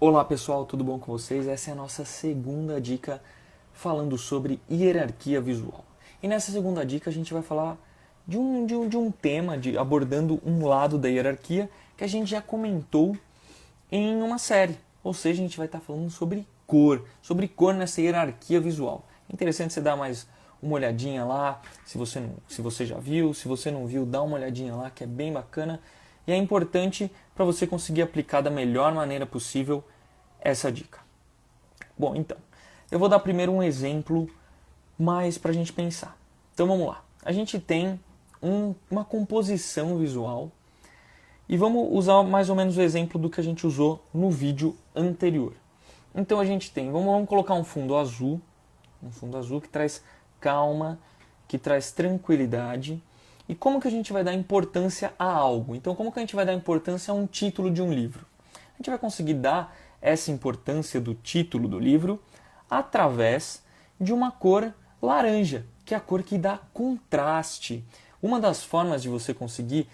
Olá pessoal, tudo bom com vocês? Essa é a nossa segunda dica falando sobre hierarquia visual. E nessa segunda dica a gente vai falar de um tema, abordando um lado da hierarquia que a gente já comentou em uma série. Ou seja, a gente vai estar falando sobre cor nessa hierarquia visual. É interessante você dar mais uma olhadinha lá, se você já viu, se você não viu, dá uma olhadinha lá que é bem bacana. E é importante para você conseguir aplicar da melhor maneira possível essa dica. Bom, então, eu vou dar primeiro um exemplo mais para a gente pensar. Então vamos lá. A gente tem uma composição visual e vamos usar mais ou menos o exemplo do que a gente usou no vídeo anterior. Então a gente tem, vamos colocar um fundo azul que traz calma, que traz tranquilidade. E como que a gente vai dar importância a algo? Então, como que a gente vai dar importância a um título de um livro? A gente vai conseguir dar essa importância do título do livro através de uma cor laranja, que é a cor que dá contraste. Uma das formas de você conseguir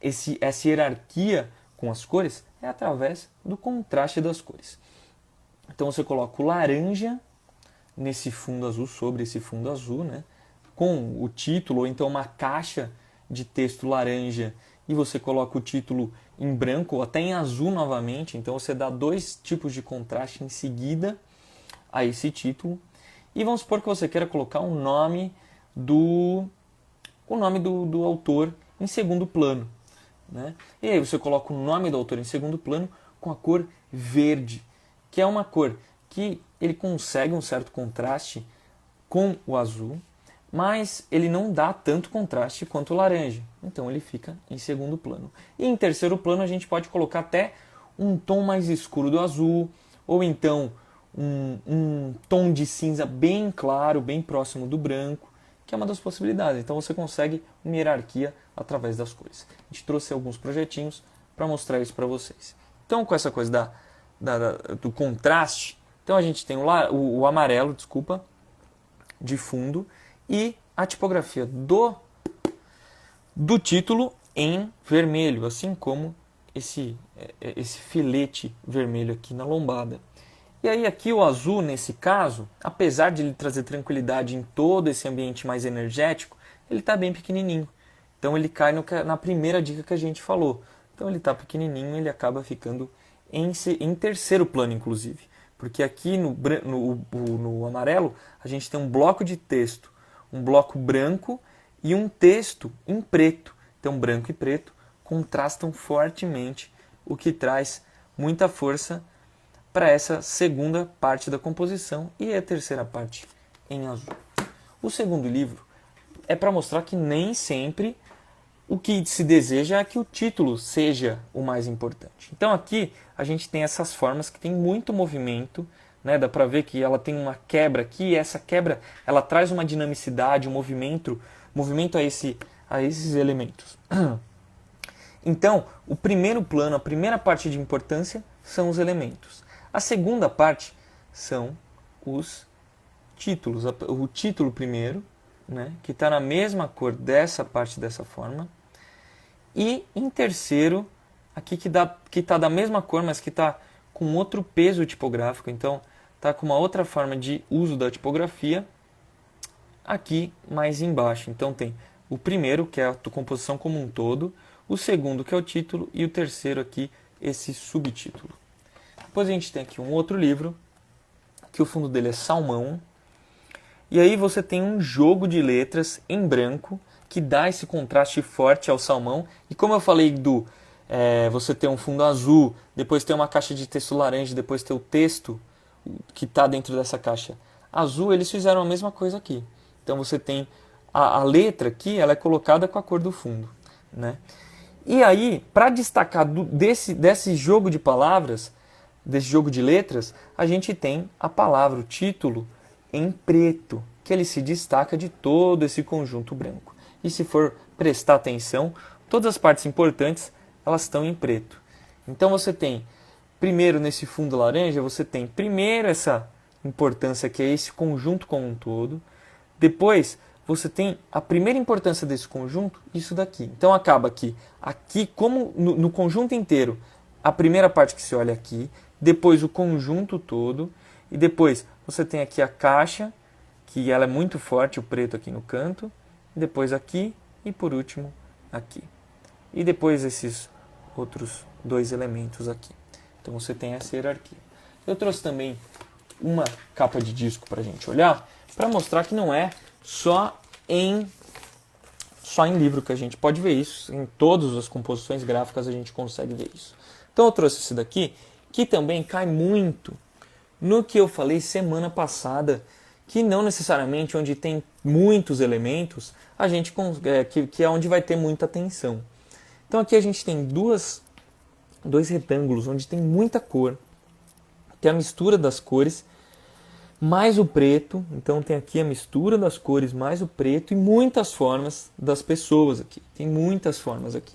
essa hierarquia com as cores é através do contraste das cores. Então, você coloca o laranja nesse fundo azul, sobre esse fundo azul, né? Com o título, ou então uma caixa de texto laranja, e você coloca o título em branco ou até em azul novamente. Então você dá dois tipos de contraste em seguida a esse título. E vamos supor que você queira colocar o nome do autor em segundo plano, né? E aí você coloca o nome do autor em segundo plano com a cor verde, que é uma cor que ele consegue um certo contraste com o azul, mas ele não dá tanto contraste quanto o laranja. Então ele fica em segundo plano. E em terceiro plano a gente pode colocar até um tom mais escuro do azul, ou então um tom de cinza bem claro, bem próximo do branco, que é uma das possibilidades. Então você consegue uma hierarquia através das cores. A gente trouxe alguns projetinhos para mostrar isso para vocês. Então, com essa coisa do contraste, então a gente tem o amarelo, de fundo, e a tipografia do título em vermelho, assim como esse filete vermelho aqui na lombada. E aí aqui o azul, nesse caso, apesar de ele trazer tranquilidade em todo esse ambiente mais energético, ele está bem pequenininho. Então ele cai na primeira dica que a gente falou. Então ele está pequenininho, ele acaba ficando em terceiro plano, inclusive. Porque aqui no amarelo a gente tem um bloco de texto, um bloco branco e um texto em preto. Então branco e preto contrastam fortemente, o que traz muita força para essa segunda parte da composição e a terceira parte em azul. O segundo livro é para mostrar que nem sempre o que se deseja é que o título seja o mais importante. Então aqui a gente tem essas formas que tem muito movimento, né? Dá para ver que ela tem uma quebra aqui, e essa quebra ela traz uma dinamicidade, um movimento a esses elementos. Então, o primeiro plano, a primeira parte de importância são os elementos. A segunda parte são os títulos. O título primeiro, né? Que está na mesma cor dessa parte dessa forma. E em terceiro, aqui que está da mesma cor, mas que está com outro peso tipográfico. Então, está com uma outra forma de uso da tipografia aqui mais embaixo. Então tem o primeiro, que é a composição como um todo, o segundo, que é o título, e o terceiro aqui, esse subtítulo. Depois a gente tem aqui um outro livro, que o fundo dele é salmão, e aí você tem um jogo de letras em branco, que dá esse contraste forte ao salmão. E como eu falei você ter um fundo azul, depois ter uma caixa de texto laranja, depois ter o texto que está dentro dessa caixa azul, eles fizeram a mesma coisa aqui. Então você tem a letra aqui, ela é colocada com a cor do fundo, né? E aí, para destacar desse jogo de palavras, desse jogo de letras, a gente tem a palavra, o título, em preto, que ele se destaca de todo esse conjunto branco. E se for prestar atenção, todas as partes importantes, elas estão em preto. Então você tem, primeiro nesse fundo laranja, você tem primeiro essa importância que é esse conjunto como um todo. Depois você tem a primeira importância desse conjunto, isso daqui. Então acaba que aqui como no conjunto inteiro, a primeira parte que se olha aqui, depois o conjunto todo, e depois você tem aqui a caixa, que ela é muito forte, o preto aqui no canto, depois aqui e por último aqui. E depois esses outros dois elementos aqui. Então você tem essa hierarquia. Eu trouxe também uma capa de disco para a gente olhar, para mostrar que não é só em livro que a gente pode ver isso, em todas as composições gráficas a gente consegue ver isso. Então eu trouxe esse daqui, que também cai muito no que eu falei semana passada, que não necessariamente onde tem muitos elementos, a gente que é onde vai ter muita tensão. Então aqui a gente tem dois retângulos onde tem muita cor, que é a mistura das cores, mais o preto. Então tem aqui a mistura das cores mais o preto e muitas formas das pessoas aqui. Tem muitas formas aqui.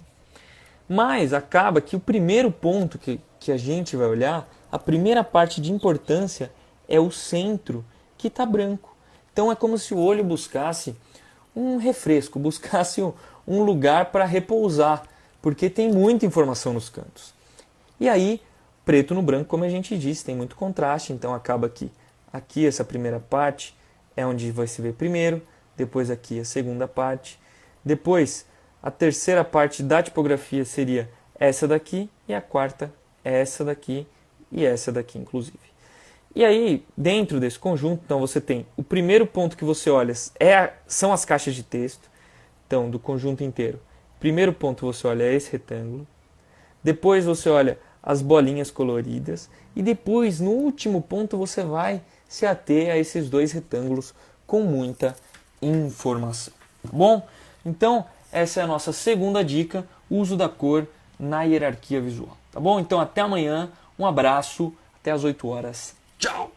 Mas acaba que o primeiro ponto que a gente vai olhar, a primeira parte de importância é o centro, que está branco. Então é como se o olho buscasse um refresco, buscasse um lugar para repousar, porque tem muita informação nos cantos. E aí, preto no branco, como a gente disse, tem muito contraste, então acaba que aqui essa primeira parte é onde vai se ver primeiro, depois aqui a segunda parte, depois a terceira parte da tipografia seria essa daqui, e a quarta é essa daqui e essa daqui, inclusive. E aí, dentro desse conjunto, então você tem o primeiro ponto que você olha são as caixas de texto, então do conjunto inteiro. Primeiro ponto você olha é esse retângulo, depois você olha as bolinhas coloridas e depois, no último ponto, você vai se ater a esses dois retângulos com muita informação. Tá bom? Então, essa é a nossa segunda dica, uso da cor na hierarquia visual. Tá bom? Então, até amanhã, um abraço, até às 8 horas. Tchau!